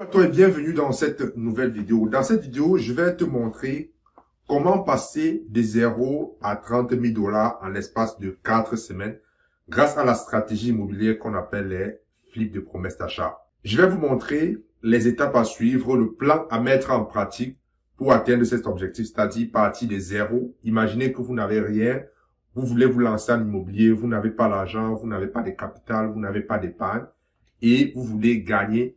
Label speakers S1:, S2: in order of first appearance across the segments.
S1: Bonjour à toi et bienvenue dans cette nouvelle vidéo. Dans cette vidéo, je vais te montrer comment passer de 0 à 30 000 dollars en l'espace de 4 semaines grâce à la stratégie immobilière qu'on appelle les flips de promesses d'achat. Je vais vous montrer les étapes à suivre, le plan à mettre en pratique pour atteindre cet objectif, c'est-à-dire partir de 0. Imaginez que vous n'avez rien, vous voulez vous lancer en immobilier, vous n'avez pas l'argent, vous n'avez pas de capital, vous n'avez pas d'épargne et vous voulez gagner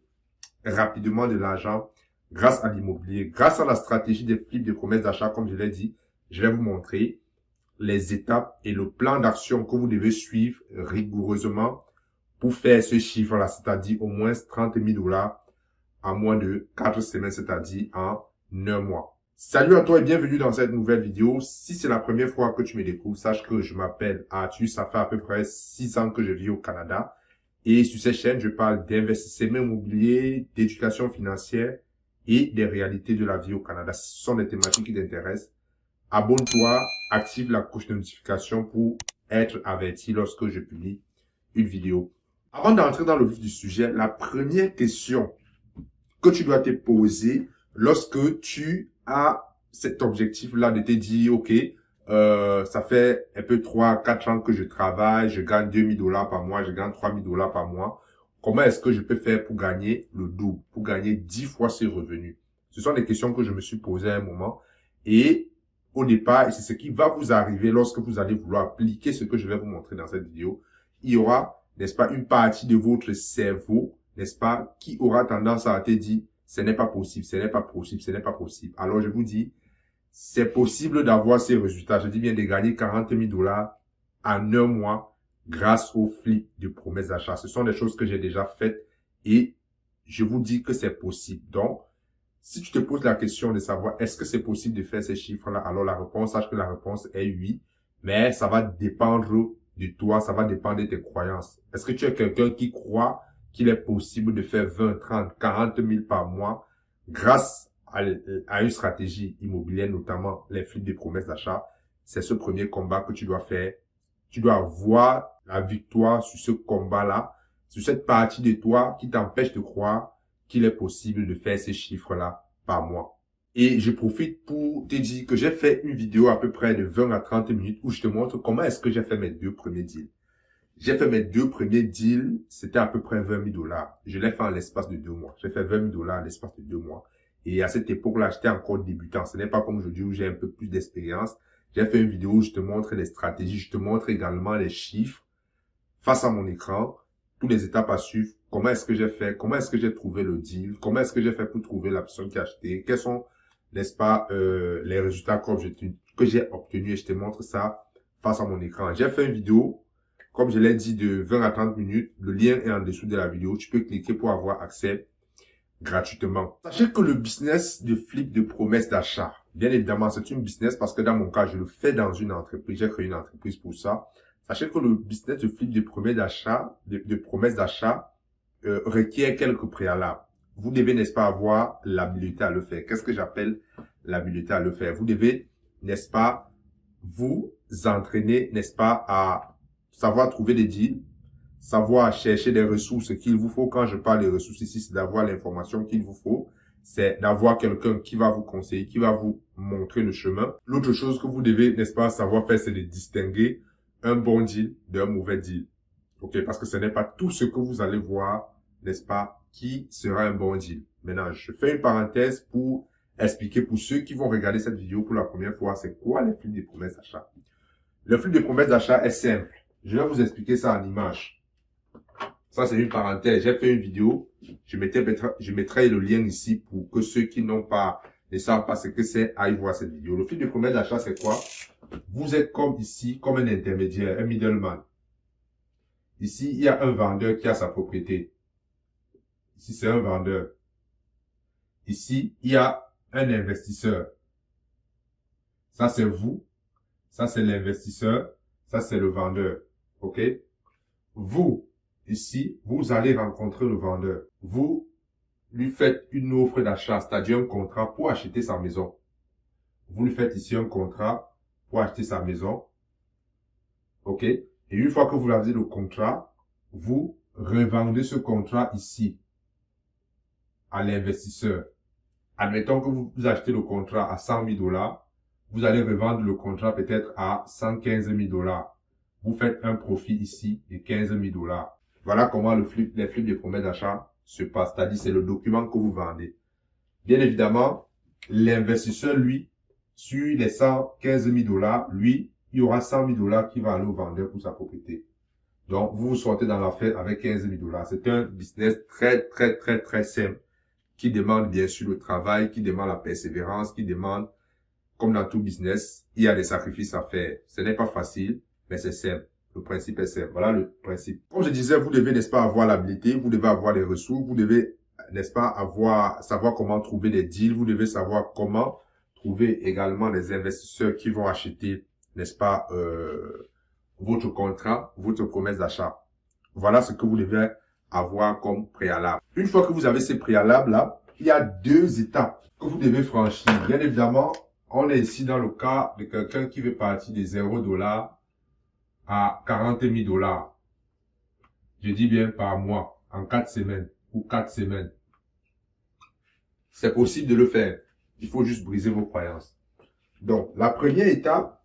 S1: rapidement de l'argent grâce à l'immobilier. Grâce à la stratégie des flips de promesses d'achat, comme je l'ai dit, je vais vous montrer les étapes et le plan d'action que vous devez suivre rigoureusement pour faire ce chiffre-là, c'est-à-dire au moins 30 000 dollars en moins de 4 semaines, c'est-à-dire en 1 mois. Salut à toi et bienvenue dans cette nouvelle vidéo. Si c'est la première fois que tu me découvres, sache que je m'appelle Arthur, ça fait à peu près 6 ans que je vis au Canada. Et sur cette chaîne, je parle d'investissement immobilier, d'éducation financière et des réalités de la vie au Canada. Ce sont des thématiques qui t'intéressent. Abonne-toi, active la cloche de notification pour être averti lorsque je publie une vidéo. Avant d'entrer dans le vif du sujet, la première question que tu dois te poser lorsque tu as cet objectif-là de te dire, OK, ça fait un peu 3-4 ans que je travaille, je gagne 2000 dollars par mois, je gagne 3000 dollars par mois. Comment est-ce que je peux faire pour gagner le double, pour gagner 10 fois ces revenus? Ce sont des questions que je me suis posées à un moment. Et au départ, et c'est ce qui va vous arriver lorsque vous allez vouloir appliquer ce que je vais vous montrer dans cette vidéo, il y aura, n'est-ce pas, une partie de votre cerveau, n'est-ce pas, qui aura tendance à te dire, ce n'est pas possible, ce n'est pas possible, ce n'est pas possible. Alors je vous dis, c'est possible d'avoir ces résultats. Je dis bien de gagner 40 000 dollars en 1 mois grâce au flip de promesses d'achat. Ce sont des choses que j'ai déjà faites et je vous dis que c'est possible. Donc, si tu te poses la question de savoir est-ce que c'est possible de faire ces chiffres-là, alors la réponse, sache que la réponse est oui, mais ça va dépendre de toi, ça va dépendre de tes croyances. Est-ce que tu es quelqu'un qui croit qu'il est possible de faire 20, 30, 40 000 par mois grâce à une stratégie immobilière, notamment les flips de promesses d'achat? C'est ce premier combat que tu dois faire. Tu dois avoir la victoire sur ce combat-là, sur cette partie de toi qui t'empêche de croire qu'il est possible de faire ces chiffres-là par mois. Et je profite pour te dire que j'ai fait une vidéo à peu près de 20 à 30 minutes où je te montre comment est-ce que j'ai fait mes 2 premiers deals. J'ai fait mes 2 premiers deals, c'était à peu près 20 000 dollars. Je l'ai fait en l'espace de 2 mois. J'ai fait 20 000 dollars en l'espace de 2 mois. Et à cette époque-là, j'étais encore débutant. Ce n'est pas comme aujourd'hui où j'ai un peu plus d'expérience. J'ai fait une vidéo où je te montre les stratégies, je te montre également les chiffres face à mon écran, toutes les étapes à suivre, comment est-ce que j'ai fait, comment est-ce que j'ai trouvé le deal, comment est-ce que j'ai fait pour trouver la personne qui a acheté, quels sont, n'est-ce pas, les résultats que j'ai obtenus et je te montre ça face à mon écran. J'ai fait une vidéo, comme je l'ai dit, de 20 à 30 minutes. Le lien est en dessous de la vidéo. Tu peux cliquer pour avoir accès gratuitement. Sachez que le business de flip de promesses d'achat, bien évidemment, c'est une business parce que dans mon cas, je le fais dans une entreprise. J'ai créé une entreprise pour ça. Sachez que le business de flip de promesses d'achat, de promesses d'achat, requiert quelques préalables. Vous devez, n'est-ce pas, avoir l'habilité à le faire. Qu'est-ce que j'appelle l'habilité à le faire? Vous devez, n'est-ce pas, vous entraîner, n'est-ce pas, à savoir trouver des deals, savoir chercher des ressources qu'il vous faut. Quand je parle des ressources ici, c'est d'avoir l'information qu'il vous faut. C'est d'avoir quelqu'un qui va vous conseiller, qui va vous montrer le chemin. L'autre chose que vous devez, n'est-ce pas, savoir faire, c'est de distinguer un bon deal d'un mauvais deal. OK? Parce que ce n'est pas tout ce que vous allez voir, n'est-ce pas, qui sera un bon deal. Maintenant, je fais une parenthèse pour expliquer pour ceux qui vont regarder cette vidéo pour la première fois, c'est quoi les flux de promesses d'achat. Le flux de promesses d'achat est simple. Je vais vous expliquer ça en image. Ça, c'est une parenthèse. J'ai fait une vidéo. Je mettrai le lien ici pour que ceux qui ne savent pas ce que c'est, aillent voir cette vidéo. Le flux de promesses d'achat, c'est quoi? Vous êtes comme ici, comme un intermédiaire, un middleman. Ici, il y a un vendeur qui a sa propriété. Ici, c'est un vendeur. Ici, il y a un investisseur. Ça, c'est vous. Ça, c'est l'investisseur. Ça, c'est le vendeur. OK? Vous, ici, vous allez rencontrer le vendeur. Vous lui faites une offre d'achat, c'est-à-dire un contrat pour acheter sa maison. Vous lui faites ici un contrat pour acheter sa maison. OK? Et une fois que vous avez le contrat, vous revendez ce contrat ici. à l'investisseur. Admettons que vous achetez le contrat à 100 000 $, vous allez revendre le contrat peut-être à 115 000 $. Vous faites un profit ici de 15 000 $. Voilà comment les flux de promesses d'achat se passent. C'est-à-dire, c'est le document que vous vendez. Bien évidemment, l'investisseur, lui, sur les 115 000 $, lui, il y aura 100 000 $ qui va aller au vendeur pour sa propriété. Donc, vous vous sortez dans l'affaire avec 15 000 $. C'est un business très simple qui demande bien sûr le travail, qui demande la persévérance, qui demande, comme dans tout business, il y a des sacrifices à faire. Ce n'est pas facile, mais c'est simple. Le principe est simple. Voilà le principe. Comme je disais, vous devez, n'est-ce pas, avoir l'habilité, vous devez avoir les ressources, vous devez, n'est-ce pas, savoir comment trouver des deals, vous devez savoir comment trouver également des investisseurs qui vont acheter, n'est-ce pas, votre contrat, votre promesse d'achat. Voilà ce que vous devez avoir comme préalable. Une fois que vous avez ces préalables-là, il y a 2 étapes que vous devez franchir. Bien évidemment, on est ici dans le cas de quelqu'un qui veut partir de 0 $ à 40 000 $. Je dis bien par mois, en 4 semaines ou 4 semaines. C'est possible de le faire. Il faut juste briser vos croyances. Donc, la première étape,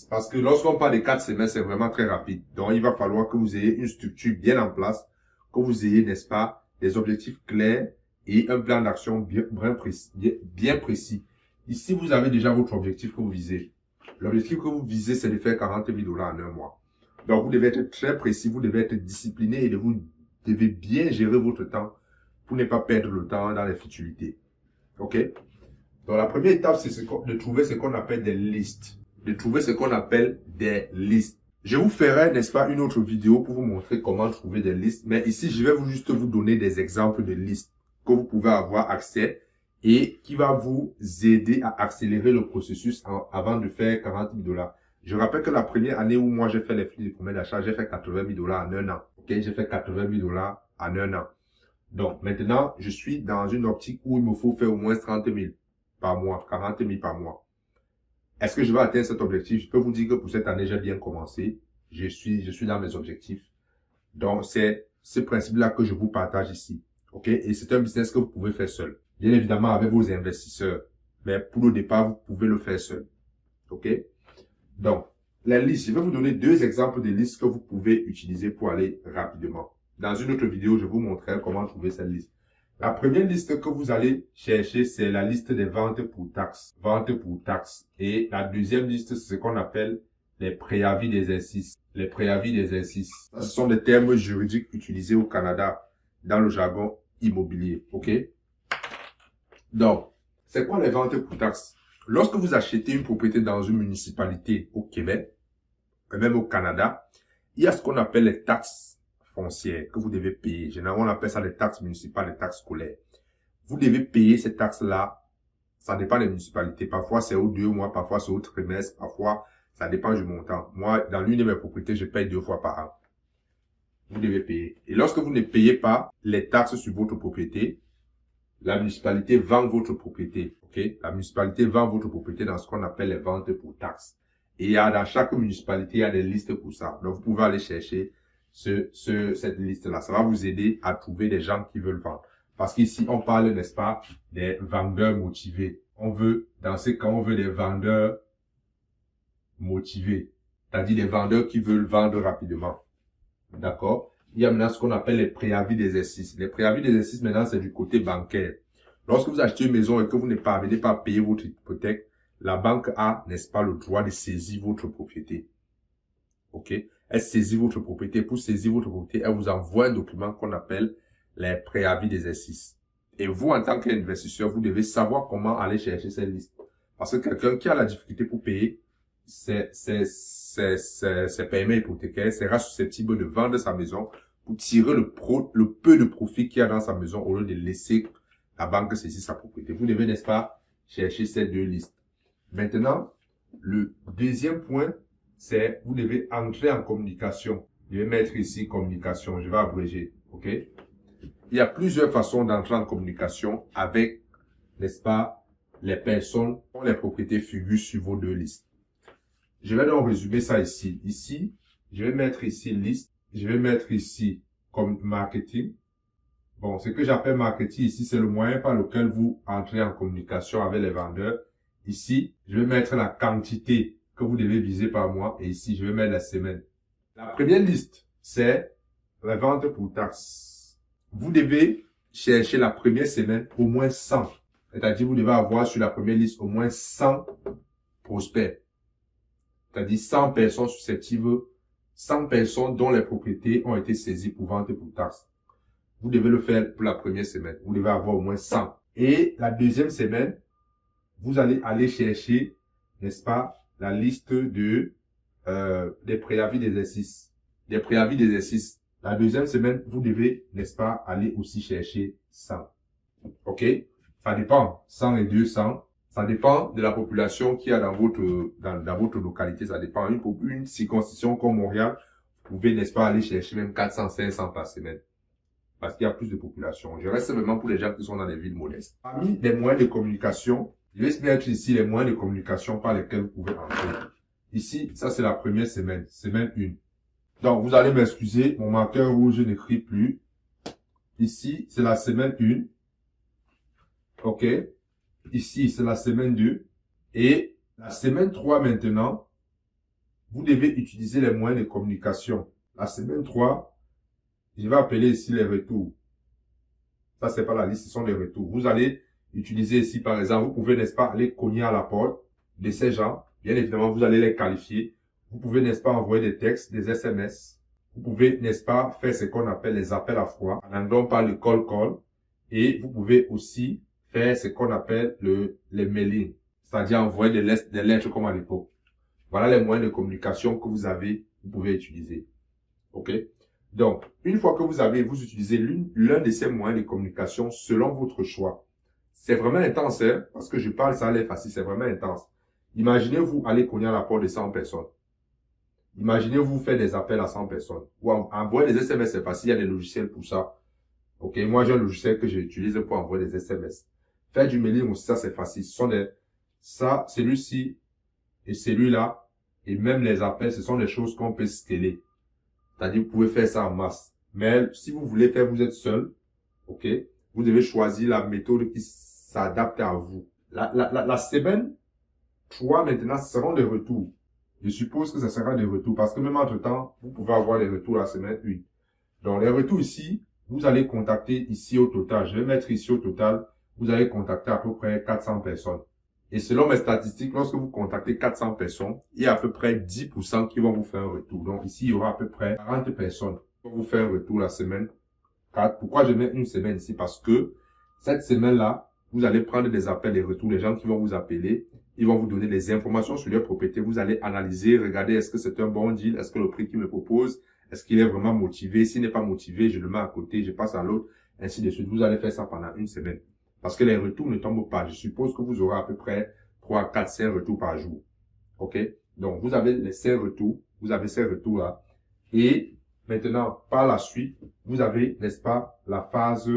S1: parce que lorsqu'on parle de 4 semaines, c'est vraiment très rapide. Donc, il va falloir que vous ayez une structure bien en place, que vous ayez, n'est-ce pas, des objectifs clairs et un plan d'action bien précis. Ici, vous avez déjà votre objectif que vous visez. L'objectif que vous visez, c'est de faire 40 000 $ en un mois. Donc, vous devez être très précis, vous devez être discipliné et vous devez bien gérer votre temps pour ne pas perdre le temps dans les futilités. OK? Donc, la première étape, c'est de trouver ce qu'on appelle des listes. De trouver ce qu'on appelle des listes. Je vous ferai, n'est-ce pas, une autre vidéo pour vous montrer comment trouver des listes. Mais ici, je vais juste vous donner des exemples de listes que vous pouvez avoir accès et qui va vous aider à accélérer le processus avant de faire 40 000 $. Je rappelle que la première année où moi j'ai fait les flux de promesses d'achat, j'ai fait 80 000 $ en un an. OK? J'ai fait 80 000 $ en un an. Donc, maintenant, je suis dans une optique où il me faut faire au moins 30 000 par mois, 40 000 par mois. Est-ce que je vais atteindre cet objectif? Je peux vous dire que pour cette année, j'ai bien commencé. Je suis dans mes objectifs. Donc, c'est ce principe-là que je vous partage ici. OK? Et c'est un business que vous pouvez faire seul. Bien évidemment, avec vos investisseurs. Mais pour le départ, vous pouvez le faire seul. OK? Donc, la liste, je vais vous donner 2 exemples de listes que vous pouvez utiliser pour aller rapidement. Dans une autre vidéo, je vous montrerai comment trouver cette liste. La première liste que vous allez chercher, c'est la liste des ventes pour taxes. Ventes pour taxes. Et la deuxième liste, c'est ce qu'on appelle les préavis d'exercice. Les préavis d'exercice. Ce sont des termes juridiques utilisés au Canada dans le jargon immobilier. OK? Donc, c'est quoi les ventes pour taxes? Lorsque vous achetez une propriété dans une municipalité au Québec, et même au Canada, il y a ce qu'on appelle les taxes foncières que vous devez payer. Généralement, on appelle ça les taxes municipales, les taxes scolaires. Vous devez payer ces taxes-là. Ça dépend des municipalités. Parfois, c'est aux 2 mois, parfois, c'est au trimestre, parfois, ça dépend du montant. Moi, dans l'une de mes propriétés, je paye 2 fois par an. Vous devez payer. Et lorsque vous ne payez pas les taxes sur votre propriété, la municipalité vend votre propriété. OK? La municipalité vend votre propriété dans ce qu'on appelle les ventes pour taxes. Et dans chaque municipalité, il y a des listes pour ça. Donc, vous pouvez aller chercher cette liste-là. Ça va vous aider à trouver des gens qui veulent vendre. Parce qu'ici, on parle, n'est-ce pas, des vendeurs motivés. Dans ces cas, on veut des vendeurs motivés. C'est-à-dire des vendeurs qui veulent vendre rapidement. D'accord? Il y a maintenant ce qu'on appelle les préavis d'exercice. Les préavis d'exercice, maintenant, c'est du côté bancaire. Lorsque vous achetez une maison et que vous ne parvenez pas à payer votre hypothèque, la banque a, n'est-ce pas, le droit de saisir votre propriété. OK? Elle saisit votre propriété. Pour saisir votre propriété, elle vous envoie un document qu'on appelle les préavis d'exercice. Et vous, en tant qu'investisseur, vous devez savoir comment aller chercher cette liste. Parce que quelqu'un qui a la difficulté pour payer ses paiements hypothécaires sera susceptible de vendre sa maison pour tirer le peu de profit qu'il y a dans sa maison au lieu de laisser la banque saisir sa propriété. Vous devez, n'est-ce pas, chercher ces 2 listes. Maintenant, le deuxième point, c'est vous devez entrer en communication. Je vais mettre ici communication. Je vais abréger. OK? Il y a plusieurs façons d'entrer en communication avec, n'est-ce pas, les personnes dont les propriétés figurent sur vos 2 listes. Je vais donc résumer ça ici. Ici, je vais mettre ici liste. Je vais mettre ici comme marketing. Bon, ce que j'appelle marketing ici, c'est le moyen par lequel vous entrez en communication avec les vendeurs. Ici, je vais mettre la quantité que vous devez viser par mois et ici, je vais mettre la semaine. La première liste, c'est la vente pour taxes. Vous devez chercher la première semaine au moins 100. C'est-à-dire, vous devez avoir sur la première liste au moins 100 prospects. C'est-à-dire 100 personnes susceptibles, 100 personnes dont les propriétés ont été saisies pour vente pour taxes. Vous devez le faire pour la première semaine. Vous devez avoir au moins 100. Et la deuxième semaine, vous allez aller chercher, n'est-ce pas, la liste de des préavis d'exercice. Des préavis d'exercice. La deuxième semaine, vous devez, n'est-ce pas, aller aussi chercher 100. OK? Ça dépend. 100 et 200. Ça dépend de la population qu'il y a dans votre localité. Ça dépend. Une circonscription comme Montréal, vous pouvez, n'est-ce pas, aller chercher même 400, 500 par semaine. Parce qu'il y a plus de population. Je reste simplement pour les gens qui sont dans les villes modestes. Parmi les moyens de communication, je vais mettre ici les moyens de communication par lesquels vous pouvez entrer. Ici, ça c'est la première semaine, semaine 1. Donc, vous allez m'excuser, mon marqueur rouge n'écrit plus. Ici, c'est la semaine 1. OK. Ici, c'est la semaine 2. Et la semaine 3 maintenant, vous devez utiliser les moyens de communication. La semaine 3, je vais appeler ici les retours. Ça, c'est pas la liste, ce sont les retours. Vous allez utiliser ici, par exemple, vous pouvez, n'est-ce pas, aller cogner à la porte de ces gens. Bien évidemment, vous allez les qualifier. Vous pouvez, n'est-ce pas, envoyer des textes, des SMS. Vous pouvez, n'est-ce pas, faire ce qu'on appelle les appels à froid. En anglais, on parle de call call. Et vous pouvez aussi faire ce qu'on appelle les mailing. C'est-à-dire envoyer des lettres comme à l'époque. Voilà les moyens de communication que vous pouvez utiliser. OK? Donc, une fois que vous utilisez l'un de ces moyens de communication selon votre choix. C'est vraiment intense, hein, parce que je parle, ça a l'air facile, c'est vraiment intense. Imaginez-vous aller cogner à la porte de 100 personnes. Imaginez-vous faire des appels à 100 personnes. Ou envoyer des SMS, c'est facile, il y a des logiciels pour ça. OK, moi j'ai un logiciel que j'utilise pour envoyer des SMS. Faire du mailing aussi, ça c'est facile. Celui-ci et celui-là, et même les appels, ce sont des choses qu'on peut scaler. C'est-à-dire, vous pouvez faire ça en masse. Mais si vous voulez faire, vous êtes seul, OK, vous devez choisir la méthode qui s'adapte à vous. La semaine 3, maintenant, ce seront des retours. Je suppose que ce sera des retours parce que même entre-temps, vous pouvez avoir les retours la semaine 1. Donc, les retours ici, vous allez contacter ici au total. Je vais mettre ici au total, vous allez contacter à peu près 400 personnes. Et selon mes statistiques, lorsque vous contactez 400 personnes, il y a à peu près 10% qui vont vous faire un retour. Donc ici, il y aura à peu près 40 personnes qui vont vous faire un retour la semaine 4. Pourquoi je mets une semaine ici? Parce que cette semaine-là, vous allez prendre des appels, des retours, les gens qui vont vous appeler. Ils vont vous donner des informations sur leur propriété. Vous allez analyser, regarder est-ce que c'est un bon deal, est-ce que le prix qu'il me propose, est-ce qu'il est vraiment motivé. S'il n'est pas motivé, je le mets à côté, je passe à l'autre, ainsi de suite. Vous allez faire ça pendant une semaine. Parce que les retours ne tombent pas. Je suppose que vous aurez à peu près 3, 4, 5 retours par jour. OK? Donc, vous avez les 5 retours. Vous avez ces retours-là. Et maintenant, par la suite, vous avez, n'est-ce pas, la phase.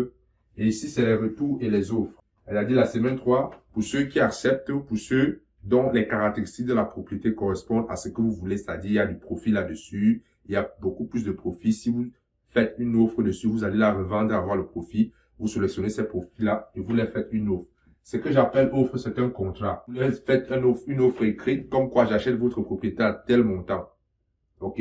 S1: Et ici, c'est les retours et les offres. Elle a dit la semaine 3, pour ceux qui acceptent, pour ceux dont les caractéristiques de la propriété correspondent à ce que vous voulez. C'est-à-dire, il y a du profit là-dessus. Il y a beaucoup plus de profit. Si vous faites une offre dessus, vous allez la revendre et avoir le profit. Vous sélectionnez ces profils-là et vous les faites une offre. Ce que j'appelle offre, c'est un contrat. Vous leur faites une offre écrite, comme quoi j'achète votre propriété à tel montant. OK?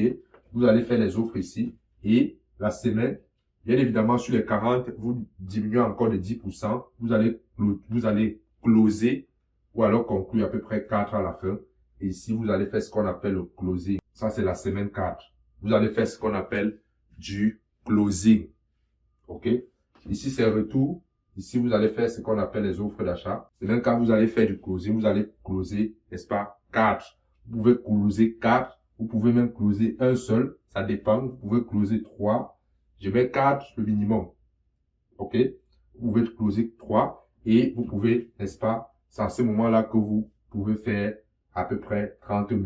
S1: Vous allez faire les offres ici. Et la semaine, bien évidemment, sur les 40, vous diminuez encore de 10%. Vous allez closer ou alors conclure à peu près 4 à la fin. Et ici, vous allez faire ce qu'on appelle le closing. Ça, c'est la semaine 4. Vous allez faire ce qu'on appelle du closing. OK? Ici, c'est retour. Ici, vous allez faire ce qu'on appelle les offres d'achat. C'est même quand vous allez faire du closing, vous allez closer, n'est-ce pas, 4. Vous pouvez closer 4. Vous pouvez même closer un seul. Ça dépend. Vous pouvez closer 3. Je mets 4 le minimum. OK? Vous pouvez closer 3. Et vous pouvez, n'est-ce pas, c'est à ce moment-là que vous pouvez faire à peu près 30 000,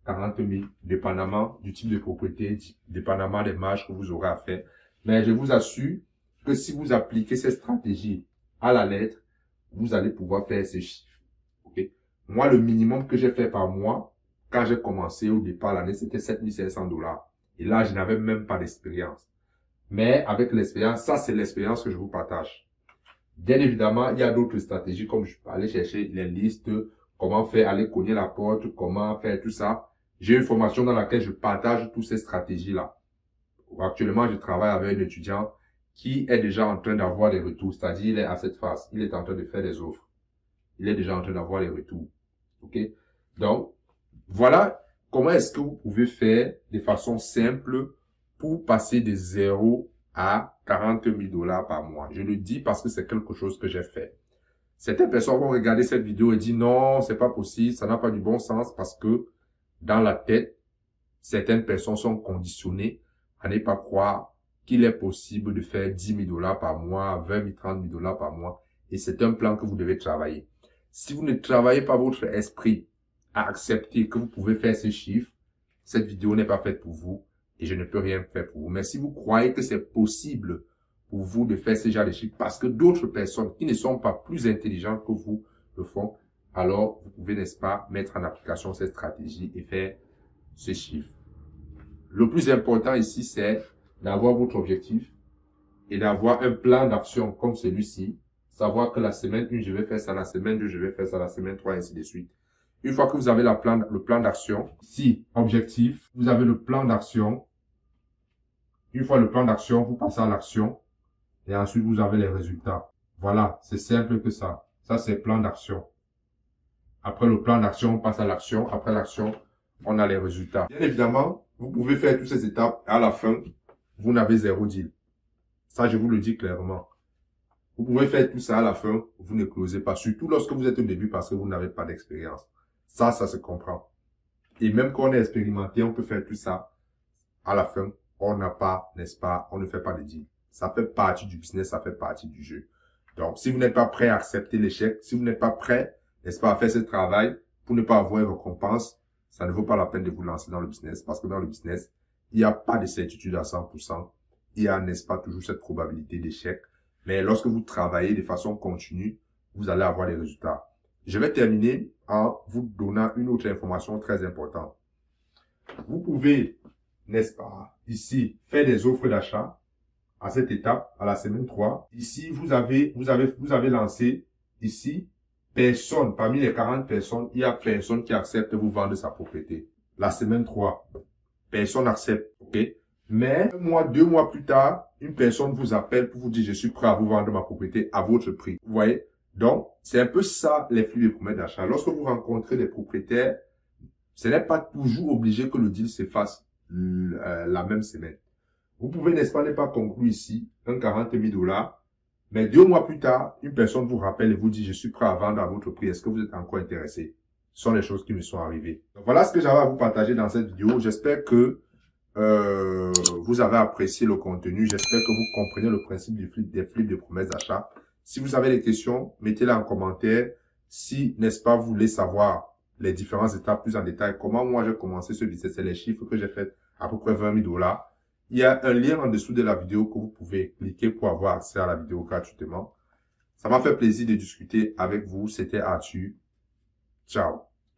S1: 40 000, dépendamment du type de propriété, dépendamment des marges que vous aurez à faire. Mais je vous assure que si vous appliquez ces stratégies à la lettre, vous allez pouvoir faire ces chiffres. Okay? Moi, le minimum que j'ai fait par mois, quand j'ai commencé au départ l'année, c'était 7 500 $. Et là, je n'avais même pas d'expérience. Mais avec l'expérience, ça c'est l'expérience que je vous partage. Bien évidemment, il y a d'autres stratégies comme je peux aller chercher les listes, comment faire, aller cogner la porte, comment faire tout ça. J'ai une formation dans laquelle je partage toutes ces stratégies-là. Actuellement, je travaille avec un étudiant qui est déjà en train d'avoir des retours, c'est-à-dire il est à cette phase, il est en train de faire des offres. Il est déjà en train d'avoir les retours. OK? Donc, voilà comment est-ce que vous pouvez faire de façon simple pour passer de 0 à 40 000 $ par mois. Je le dis parce que c'est quelque chose que j'ai fait. Certaines personnes vont regarder cette vidéo et dire non, c'est pas possible, ça n'a pas du bon sens parce que dans la tête, certaines personnes sont conditionnées à ne pas croire qu'il est possible de faire 10 000 $ par mois, 20 000, 30 000 $ par mois. Et c'est un plan que vous devez travailler. Si vous ne travaillez pas votre esprit à accepter que vous pouvez faire ces chiffres, cette vidéo n'est pas faite pour vous et je ne peux rien faire pour vous. Mais si vous croyez que c'est possible pour vous de faire ce genre de chiffres parce que d'autres personnes qui ne sont pas plus intelligentes que vous le font, alors vous pouvez, n'est-ce pas, mettre en application cette stratégie et faire ce chiffre. Le plus important ici, c'est d'avoir votre objectif et d'avoir un plan d'action comme celui-ci. Savoir que la semaine 1, je vais faire ça, la semaine 2, je vais faire ça, la semaine 3, ainsi de suite. Une fois que vous avez le plan d'action, ici, objectif, vous avez le plan d'action. Une fois le plan d'action, vous passez à l'action et ensuite vous avez les résultats. Voilà, c'est simple que ça. Ça, c'est plan d'action. Après le plan d'action, on passe à l'action. Après l'action, on a les résultats. Bien évidemment, vous pouvez faire toutes ces étapes et à la fin, vous n'avez zéro deal. Ça, je vous le dis clairement. Vous pouvez faire tout ça à la fin, vous ne closez pas, surtout lorsque vous êtes au début parce que vous n'avez pas d'expérience. Ça se comprend. Et même quand on est expérimenté, on peut faire tout ça. À la fin, on n'a pas, n'est-ce pas, on ne fait pas de deal. Ça fait partie du business, ça fait partie du jeu. Donc, si vous n'êtes pas prêt à accepter l'échec, si vous n'êtes pas prêt, n'est-ce pas, à faire ce travail pour ne pas avoir une récompense, ça ne vaut pas la peine de vous lancer dans le business parce que dans le business, il n'y a pas de certitude à 100%. Il y a, n'est-ce pas, toujours cette probabilité d'échec. Mais lorsque vous travaillez de façon continue, vous allez avoir des résultats. Je vais terminer en vous donnant une autre information très importante. Vous pouvez, n'est-ce pas, ici, faire des offres d'achat à cette étape, à la semaine 3. Ici, vous avez lancé, ici, personne, parmi les 40 personnes, il y a personne qui accepte de vous vendre sa propriété. La semaine 3, personne n'accepte, ok? Mais 1 mois, 2 mois plus tard, une personne vous appelle pour vous dire je suis prêt à vous vendre ma propriété à votre prix. Vous voyez? Donc, c'est un peu ça les flux de promesses d'achat. Lorsque vous rencontrez des propriétaires, ce n'est pas toujours obligé que le deal se fasse la même semaine. Vous pouvez, n'est-ce pas, ne pas conclure ici un 40 000 $, mais 2 mois plus tard, une personne vous rappelle et vous dit je suis prêt à vendre à votre prix. Est-ce que vous êtes encore intéressé? Ce sont les choses qui me sont arrivées. Donc, voilà ce que j'avais à vous partager dans cette vidéo. J'espère que vous avez apprécié le contenu. J'espère que vous comprenez le principe des flips de promesses d'achat. Si vous avez des questions, mettez-les en commentaire. Si, n'est-ce pas, vous voulez savoir les différentes étapes plus en détail, comment moi j'ai commencé ce business, c'est les chiffres que j'ai fait à peu près 20 000 $. Il y a un lien en dessous de la vidéo que vous pouvez cliquer pour avoir accès à la vidéo gratuitement. Ça m'a fait plaisir de discuter avec vous. C'était Arthur. Ciao.